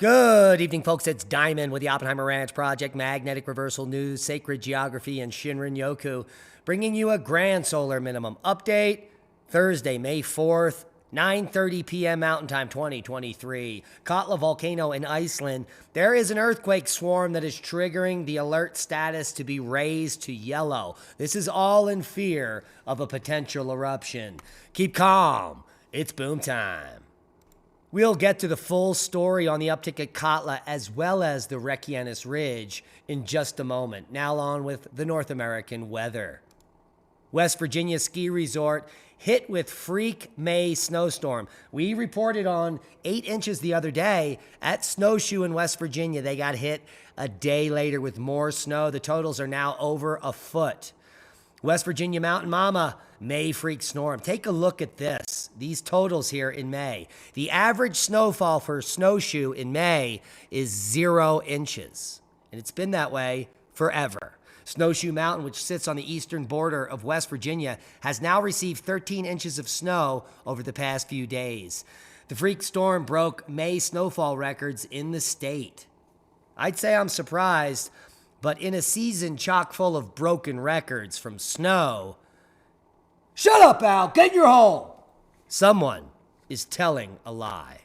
Good evening, folks. It's Diamond with the Oppenheimer Ranch Project, Magnetic Reversal News, Sacred Geography, and Shinrin-yoku, bringing you a grand solar minimum update. Thursday, May 4th, 9:30 p.m. Mountain Time 2023. Katla Volcano in Iceland. There is an earthquake swarm that is triggering the alert status to be raised to yellow. This is all in fear of a potential eruption. Keep calm. It's boom time. We'll get to the full story on the uptick at Katla as well as the Reykjanes Ridge in just a moment. Now on with the North American weather. West Virginia ski resort hit with freak May snowstorm. We reported on 8 inches the other day at Snowshoe in West Virginia. They got hit a day later with more snow. The totals are now over a foot. West Virginia Mountain Mama, May freak storm. Take a look at this. These totals here in May. The average snowfall for Snowshoe in May is 0 inches. And it's been that way forever. Snowshoe Mountain, which sits on the eastern border of West Virginia, has now received 13 inches of snow over the past few days. The freak storm broke May snowfall records in the state. I'd say I'm surprised, but in a season chock full of broken records from snow, shut up, Al, get in your hole. Someone is telling a lie.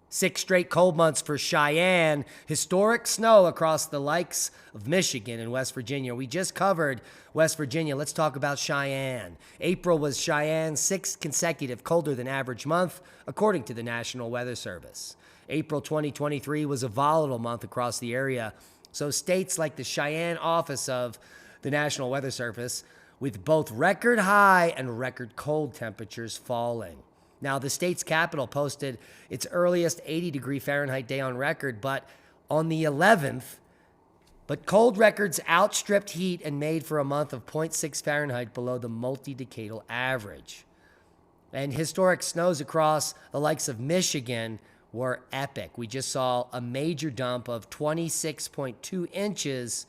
6 straight cold months for Cheyenne. Historic snow across the likes of Michigan and West Virginia. We just covered West Virginia. Let's talk about Cheyenne. April was Cheyenne's 6th consecutive colder than average month, according to the National Weather Service. April 2023 was a volatile month across the area, so states like the Cheyenne office of the National Weather Service with both record high and record cold temperatures falling. Now, the state's capital posted its earliest 80-degree Fahrenheit day on record, but on the 11th, cold records outstripped heat and made for a month of 0.6 Fahrenheit below the multi-decadal average. And historic snows across the likes of Michigan were epic. We just saw a major dump of 26.2 inches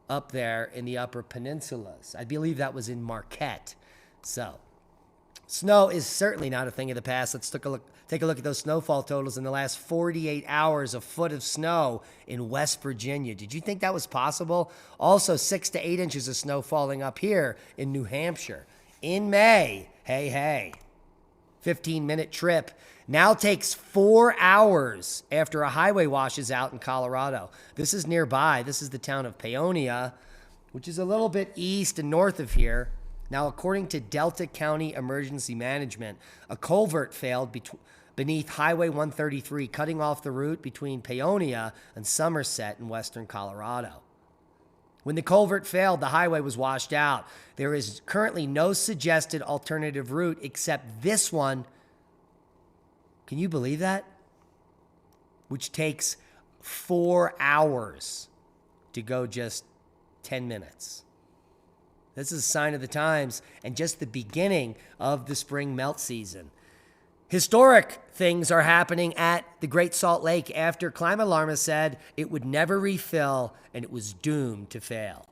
up there in the upper peninsulas. I believe that was in Marquette. So, snow is certainly not a thing of the past. Let's take a look at those snowfall totals in the last 48 hours. A foot of snow in West Virginia. Did you think that was possible? Also, 6 to 8 inches of snow falling up here in New Hampshire. In May, hey, 15-minute trip now takes 4 hours after a highway washes out in Colorado. This is nearby. This is the town of Paonia, which is a little bit east and north of here. Now, according to Delta County Emergency Management, a culvert failed beneath Highway 133, cutting off the route between Paonia and Somerset in western Colorado. When the culvert failed, the highway was washed out. There is currently no suggested alternative route except this one. Can you believe that? Which takes 4 hours to go just 10 minutes. This is a sign of the times and just the beginning of the spring melt season. Historic things are happening at the Great Salt Lake after climate alarmists said it would never refill and it was doomed to fail.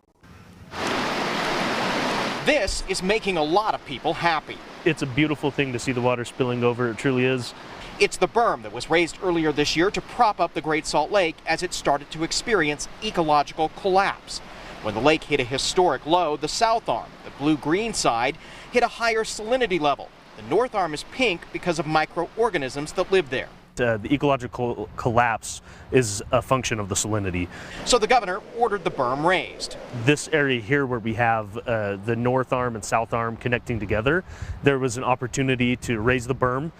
This is making a lot of people happy. It's a beautiful thing to see the water spilling over. It truly is. It's the berm that was raised earlier this year to prop up the Great Salt Lake as it started to experience ecological collapse. When the lake hit a historic low, the south arm, the blue-green side, hit a higher salinity level. The north arm is pink because of microorganisms that live there. The ecological collapse is a function of the salinity. So the governor ordered the berm raised. This area here where we have the north arm and south arm connecting together, there was an opportunity to raise the berm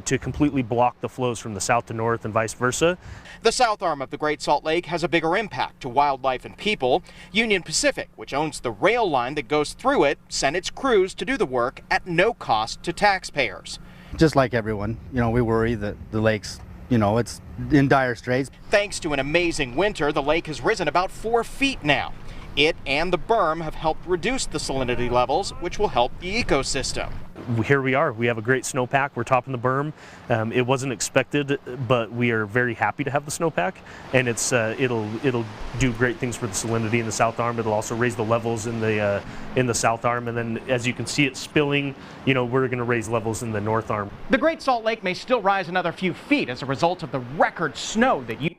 to completely block the flows from the south to north and vice versa. The south arm of the Great Salt Lake has a bigger impact to wildlife and people. Union Pacific, which owns the rail line that goes through it, sent its crews to do the work at no cost to taxpayers. Just like everyone, we worry that the lake's, it's in dire straits. Thanks to an amazing winter, the lake has risen about 4 feet now. It and the berm have helped reduce the salinity levels, which will help the ecosystem. here we are. We have a great snowpack. We're topping the berm. It wasn't expected, but we are very happy to have the snowpack, and it'll do great things for the salinity in the south arm. It'll also raise the levels in the south arm, and then as you can see it spilling, we're going to raise levels in the north arm. The Great Salt Lake may still rise another few feet as a result of the record snow that you...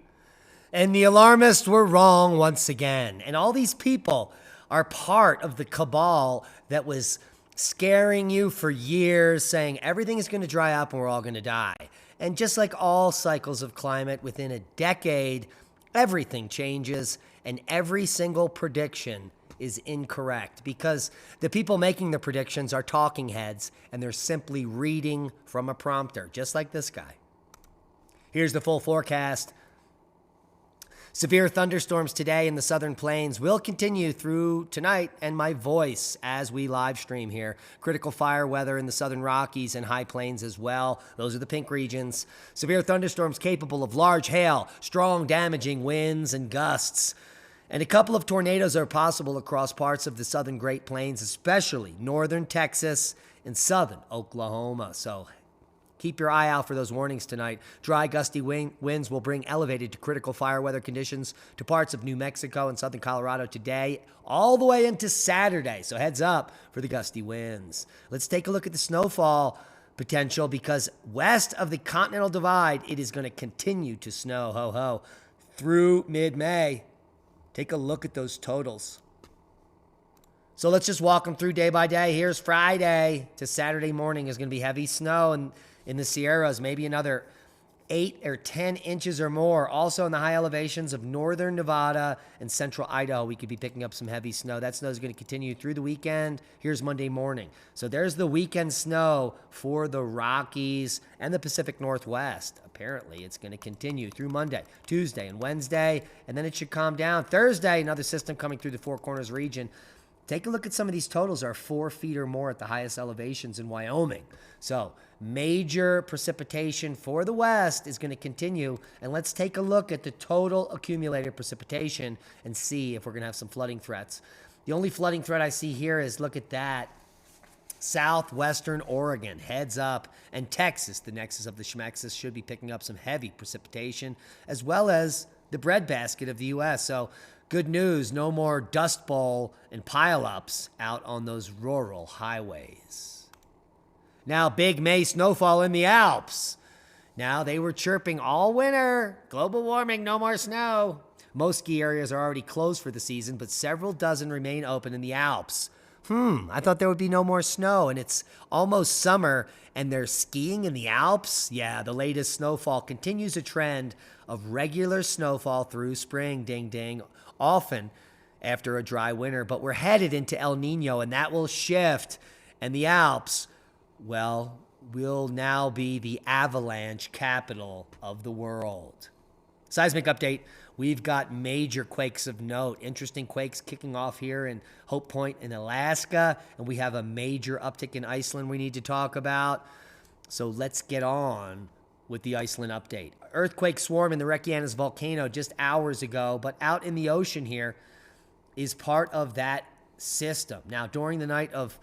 And the alarmists were wrong once again. And all these people are part of the cabal that was scaring you for years, saying everything is going to dry up and we're all going to die. And just like all cycles of climate, within a decade, everything changes and every single prediction is incorrect because the people making the predictions are talking heads and they're simply reading from a prompter, just like this guy. Here's the full forecast. Severe thunderstorms today in the southern plains will continue through tonight and my voice as we live stream here. Critical fire weather in the southern Rockies and high plains as well. Those are the pink regions. Severe thunderstorms capable of large hail, strong damaging winds and gusts. And a couple of tornadoes are possible across parts of the southern Great Plains, especially northern Texas and southern Oklahoma. So keep your eye out for those warnings tonight. Dry, gusty winds will bring elevated to critical fire weather conditions to parts of New Mexico and southern Colorado today, all the way into Saturday. So heads up for the gusty winds. Let's take a look at the snowfall potential because west of the Continental Divide, it is going to continue to snow, ho-ho, through mid-May. Take a look at those totals. So let's just walk them through day by day. Here's Friday to Saturday morning is going to be heavy snow and in the Sierras, maybe another 8 or 10 inches or more. Also in the high elevations of northern Nevada and central Idaho, we could be picking up some heavy snow. That snow is going to continue through the weekend. Here's Monday morning. So there's the weekend snow for the Rockies and the Pacific Northwest. Apparently, it's going to continue through Monday, Tuesday, and Wednesday, and then it should calm down. Thursday, another system coming through the Four Corners region. Take a look at some of these totals are 4 feet or more at the highest elevations in Wyoming. So major precipitation for the West is going to continue. And let's take a look at the total accumulated precipitation and see if we're going to have some flooding threats. The only flooding threat I see here is, look at that, southwestern Oregon, heads up, and Texas, the nexus of the Schmexis, should be picking up some heavy precipitation, as well as the breadbasket of the U.S. So good news, no more dust bowl and pileups out on those rural highways. Now, big May snowfall in the Alps. Now, they were chirping all winter. Global warming, no more snow. Most ski areas are already closed for the season, but several dozen remain open in the Alps. I thought there would be no more snow, and it's almost summer, and they're skiing in the Alps? Yeah, the latest snowfall continues a trend of regular snowfall through spring, ding, ding, often after a dry winter. But we're headed into El Nino, and that will shift, and the Alps, well, will now be the avalanche capital of the world. Seismic update. We've got major quakes of note. Interesting quakes kicking off here in Hope Point in Alaska. And we have a major uptick in Iceland we need to talk about. So let's get on with the Iceland update. Earthquake swarm in the Reykjanes volcano just hours ago, but out in the ocean here is part of that system. Now, during the night of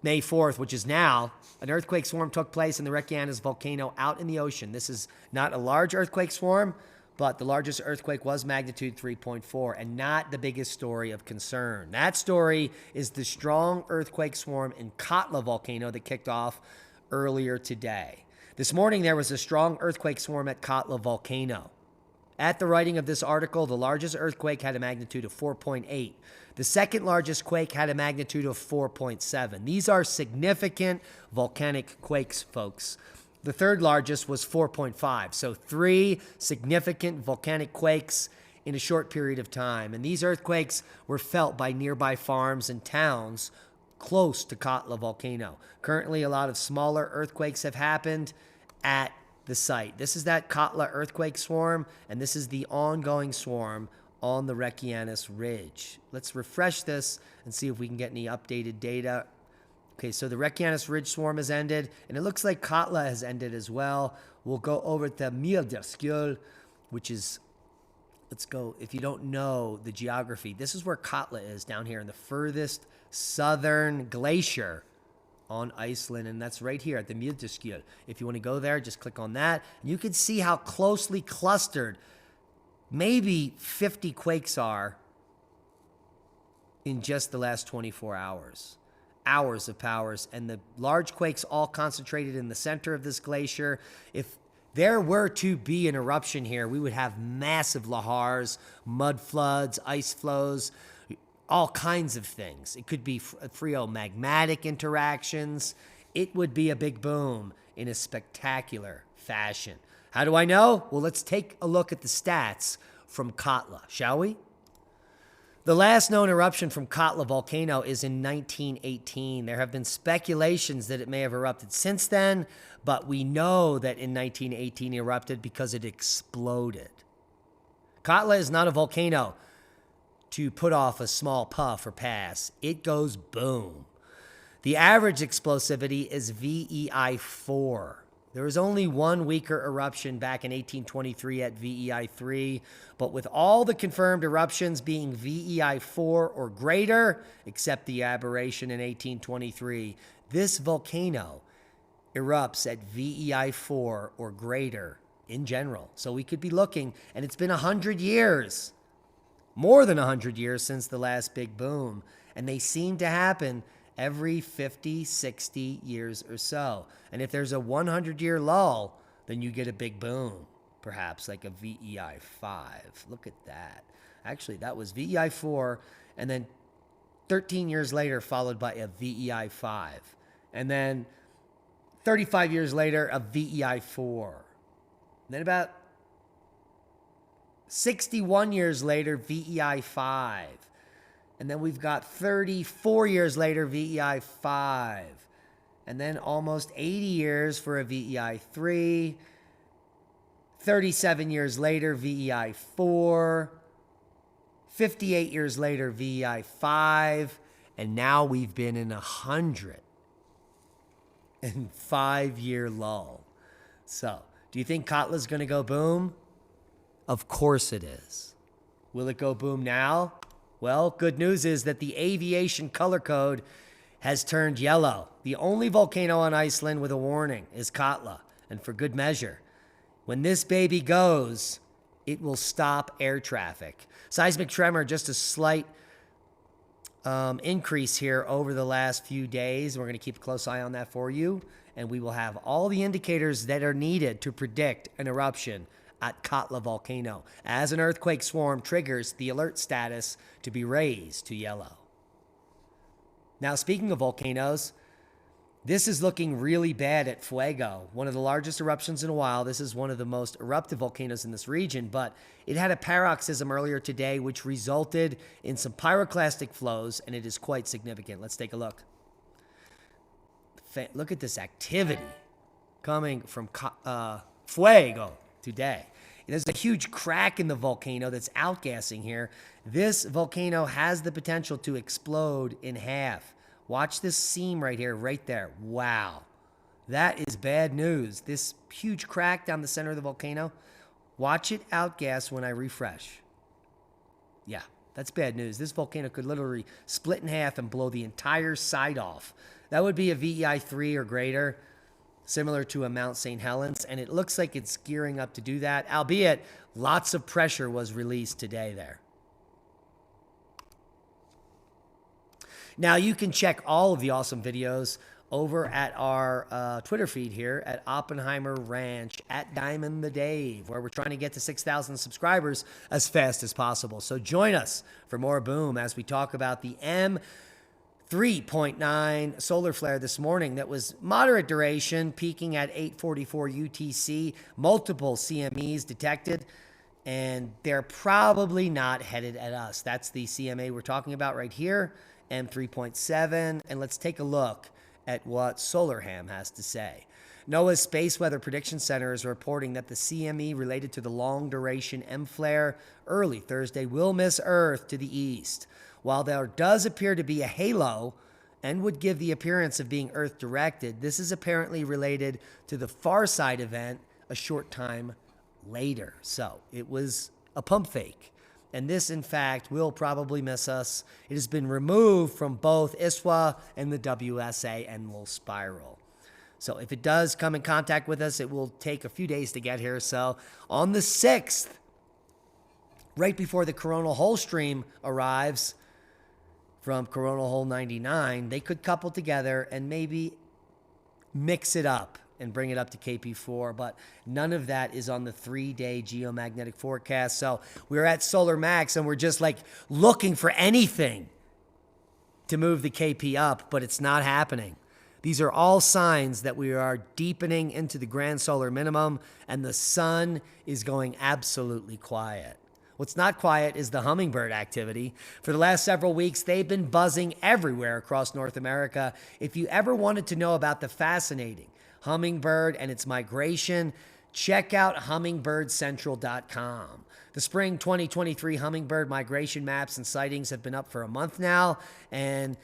May 4th, which is now, an earthquake swarm took place in the Reykjanes volcano out in the ocean. This is not a large earthquake swarm, but the largest earthquake was magnitude 3.4 and not the biggest story of concern. That story is the strong earthquake swarm in Katla Volcano that kicked off earlier today. This morning, there was a strong earthquake swarm at Katla Volcano. At the writing of this article, the largest earthquake had a magnitude of 4.8. The second largest quake had a magnitude of 4.7. These are significant volcanic quakes, folks. The third largest was 4.5. So 3 significant volcanic quakes in a short period of time. And these earthquakes were felt by nearby farms and towns close to Katla Volcano. Currently, a lot of smaller earthquakes have happened at the site. This is that Katla earthquake swarm, and this is the ongoing swarm on the Reykjanes Ridge. Let's refresh this and see if we can get any updated data. Okay, so the Reykjanes Ridge swarm has ended, and it looks like Katla has ended as well. We'll go over to Mýrdalsjökull, which is, let's go, if you don't know the geography, this is where Katla is, down here in the furthest southern glacier on Iceland, and that's right here at the Meteor Showers. If you want to go there, just click on that. You can see how closely clustered maybe 50 quakes are in just the last 24 hours. Hours of powers, and the large quakes all concentrated in the center of this glacier. If there were to be an eruption here, we would have massive lahars, mud floods, ice flows, all kinds of things. It could be phreomagmatic interactions. It would be a big boom in a spectacular fashion. How do I know? Well, let's take a look at the stats from Katla, shall we? The last known eruption from Katla Volcano is in 1918. There have been speculations that it may have erupted since then, but we know that in 1918 it erupted because it exploded. Katla is not a volcano to put off a small puff or pass. It goes boom. The average explosivity is VEI 4. There was only one weaker eruption back in 1823 at VEI 3, but with all the confirmed eruptions being VEI 4 or greater, except the aberration in 1823, this volcano erupts at VEI 4 or greater in general. So we could be looking, and it's been 100 years, more than 100 years since the last big boom, and they seem to happen every 50, 60 years or so. And if there's a 100-year lull, then you get a big boom, perhaps like a VEI 5. Look at that. Actually, that was VEI 4, and then 13 years later, followed by a VEI 5. And then 35 years later, a VEI 4. And then about 61 years later, VEI 5. And then we've got 34 years later, VEI 5. And then almost 80 years for a VEI 3. 37 years later, VEI 4. 58 years later, VEI 5. And now we've been in 105-year lull. So, do you think Katla's going to go boom? Of course it is. Will it go boom now? Well, good news is that the Aviation color code has turned yellow. The only volcano on Iceland with a warning is Katla, and for good measure. When this baby goes, it will stop air traffic. Seismic tremor, just a slight increase here over the last few days. We're going to keep a close eye on that for you, and we will have all the indicators that are needed to predict an eruption at Katla Volcano, as an earthquake swarm triggers the alert status to be raised to yellow. Now, speaking of volcanoes, this is looking really bad at Fuego, one of the largest eruptions in a while. This is one of the most eruptive volcanoes in this region, but it had a paroxysm earlier today, which resulted in some pyroclastic flows, and it is quite significant. Let's take a look. Look at this activity coming from Fuego today. There's a huge crack in the volcano that's outgassing here. This volcano has the potential to explode in half. Watch this seam right here, right there. Wow. That is bad news. This huge crack down the center of the volcano. Watch it outgas when I refresh. Yeah, that's bad news. This volcano could literally split in half and blow the entire side off. That would be a VEI 3 or greater, similar to a Mount St. Helens, and it looks like it's gearing up to do that, albeit lots of pressure was released today there. Now, you can check all of the awesome videos over at our Twitter feed here at Oppenheimer Ranch, at Diamond the Dave, where we're trying to get to 6,000 subscribers as fast as possible. So join us for more boom as we talk about the M39 Solar Flare this morning that was moderate duration, peaking at 8:44 UTC, multiple CMEs detected, and they're probably not headed at us. That's the CMA we're talking about right here, M3.7, and let's take a look at what SolarHam has to say. NOAA's Space Weather Prediction Center is reporting that the CME related to the long-duration M-flare early Thursday will miss Earth to the east. While there does appear to be a halo and would give the appearance of being Earth-directed, this is apparently related to the far side event a short time later. So it was a pump fake. And this, in fact, will probably miss us. It has been removed from both ISWA and the WSA and will spiral. So if it does come in contact with us, it will take a few days to get here. So on the 6th, right before the coronal hole stream arrives from coronal hole 99, they could couple together and maybe mix it up and bring it up to KP4, but none of that is on the 3-day geomagnetic forecast. So we're at Solar Max and we're just like looking for anything to move the KP up, but it's not happening. These are all signs that we are deepening into the grand solar minimum and the sun is going absolutely quiet. What's not quiet is the hummingbird activity. For the last several weeks, they've been buzzing everywhere across North America. If you ever wanted to know about the fascinating hummingbird and its migration, check out hummingbirdcentral.com. The spring 2023 hummingbird migration maps and sightings have been up for a month now, and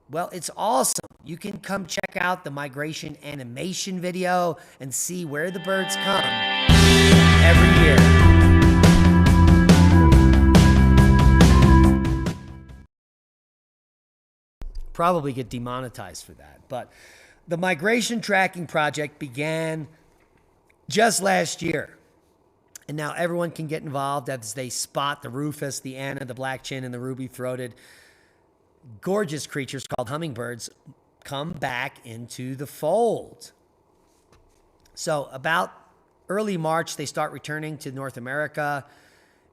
well, it's awesome. You can come check out the migration animation video and see where the birds come every year. Probably get demonetized for that. But the migration tracking project began just last year. And now everyone can get involved as they spot the rufous, the Anna, the black chin, and the ruby-throated gorgeous creatures called hummingbirds come back into the fold. So about early March, they start returning to North America.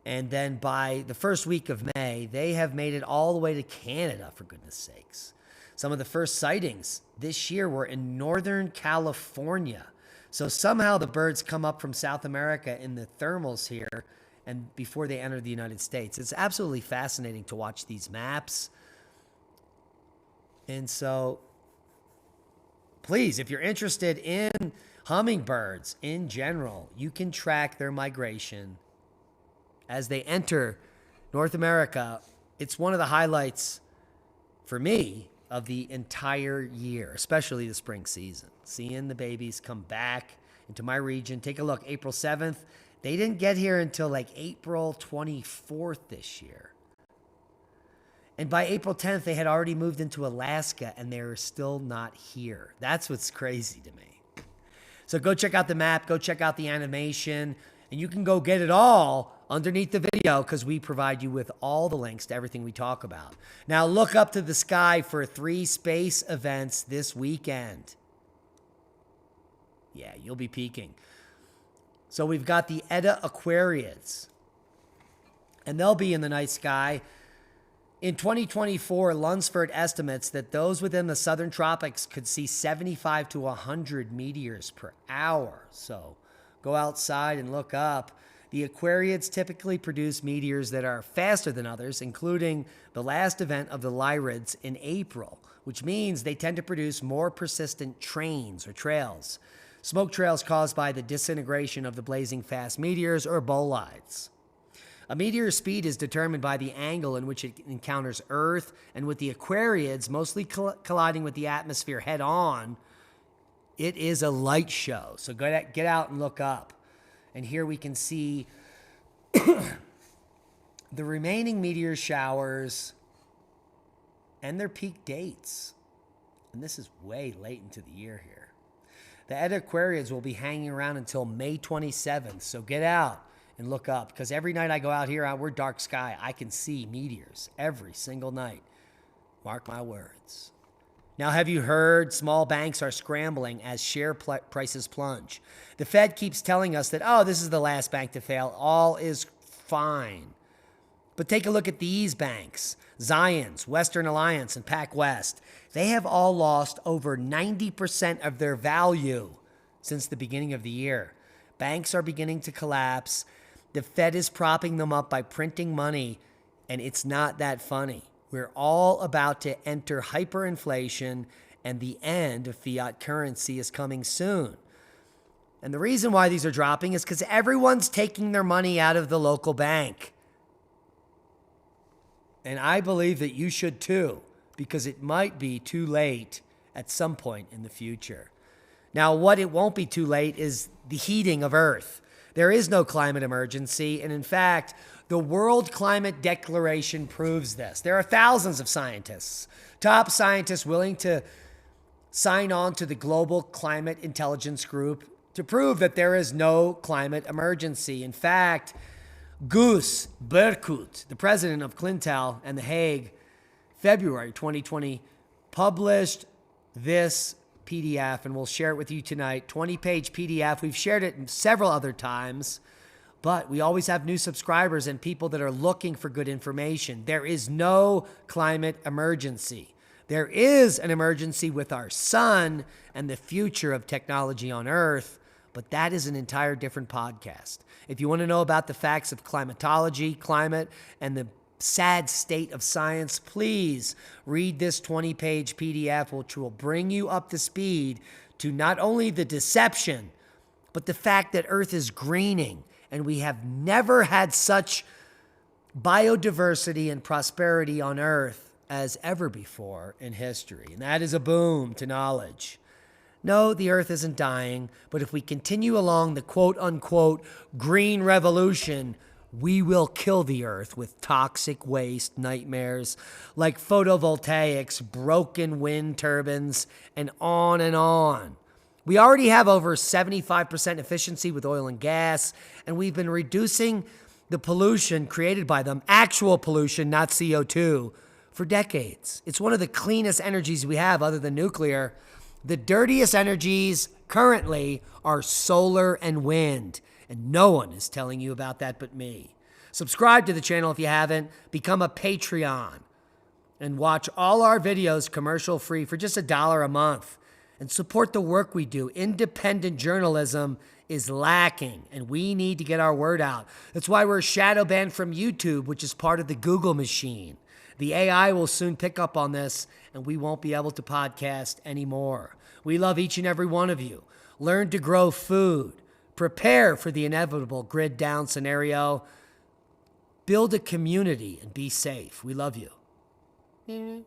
And then by the first week of May, they have made it all the way to Canada, for goodness sakes. Some of the first sightings this year were in Northern California. So somehow the birds come up from South America in the thermals here and before they enter the United States. It's absolutely fascinating to watch these maps. And so please, if you're interested in hummingbirds in general, you can track their migration as they enter North America. It's one of the highlights for me of the entire year, especially the spring season. Seeing the babies come back into my region. Take a look, April 7th. They didn't get here until like April 24th this year. And by April 10th, they had already moved into Alaska and they were still not here. That's what's crazy to me. So go check out the map, go check out the animation, and you can go get it all underneath the video because we provide you with all the links to everything we talk about. Now look up to the sky for 3 space events this weekend. Yeah, you'll be peeking. So we've got the Eta Aquariids, and they'll be in the night sky. In 2024, Lunsford estimates that those within the southern tropics could see 75 to 100 meteors per hour. So go outside and look up. The Aquariids typically produce meteors that are faster than others, including the last event of the Lyrids in April, which means they tend to produce more persistent trains or trails. Smoke trails caused by the disintegration of the blazing fast meteors or bolides. A meteor's speed is determined by the angle in which it encounters Earth, and with the Aquariids mostly colliding with the atmosphere head-on, it is a light show. So get out and look up. And here we can see the remaining meteor showers and their peak dates. And this is way late into the year here. The Eta Aquariids will be hanging around until May 27th. So get out and look up, because every night I go out here, we're dark sky, I can see meteors every single night. Mark my words. Now, have you heard small banks are scrambling as share prices plunge? The Fed keeps telling us that, oh, this is the last bank to fail. All is fine. But take a look at these banks. Zions, Western Alliance, and PacWest. They have all lost over 90% of their value since the beginning of the year. Banks are beginning to collapse. The Fed is propping them up by printing money, and it's not that funny. We're all about to enter hyperinflation, and the end of fiat currency is coming soon. And the reason why these are dropping is because everyone's taking their money out of the local bank. And I believe that you should too, because it might be too late at some point in the future. Now, what it won't be too late is the heating of Earth. There is no climate emergency, and in fact, The World Climate Declaration proves this. There are thousands of scientists, top scientists willing to sign on to the Global Climate Intelligence Group to prove that there is no climate emergency. In fact, Guus Berkut, the president of Clintel and The Hague, February 2020, published this PDF, and we'll share it with you tonight. 20-page PDF. We've shared it several other times, but we always have new subscribers and people that are looking for good information. There is no climate emergency. There is an emergency with our sun and the future of technology on Earth, but that is an entire different podcast. If you want to know about the facts of climatology, climate, and the sad state of science, please read this 20-page PDF, which will bring you up to speed to not only the deception, but the fact that Earth is greening, and we have never had such biodiversity and prosperity on Earth as ever before in history. And that is a boom to knowledge. No, the Earth isn't dying, but if we continue along the quote-unquote green revolution, we will kill the Earth with toxic waste nightmares like photovoltaics, broken wind turbines, and on and on. We already have over 75% efficiency with oil and gas, and we've been reducing the pollution created by them, actual pollution, not CO2, for decades. It's one of the cleanest energies we have other than nuclear. The dirtiest energies currently are solar and wind. And no one is telling you about that but me. Subscribe to the channel if you haven't. Become a Patreon. And watch all our videos commercial-free for just $1 a month. And support the work we do. Independent journalism is lacking, and we need to get our word out. That's why we're shadow banned from YouTube, which is part of the Google machine. The AI will soon pick up on this, and we won't be able to podcast anymore. We love each and every one of you. Learn to grow food. Prepare for the inevitable grid down scenario. Build a community and be safe. We love you.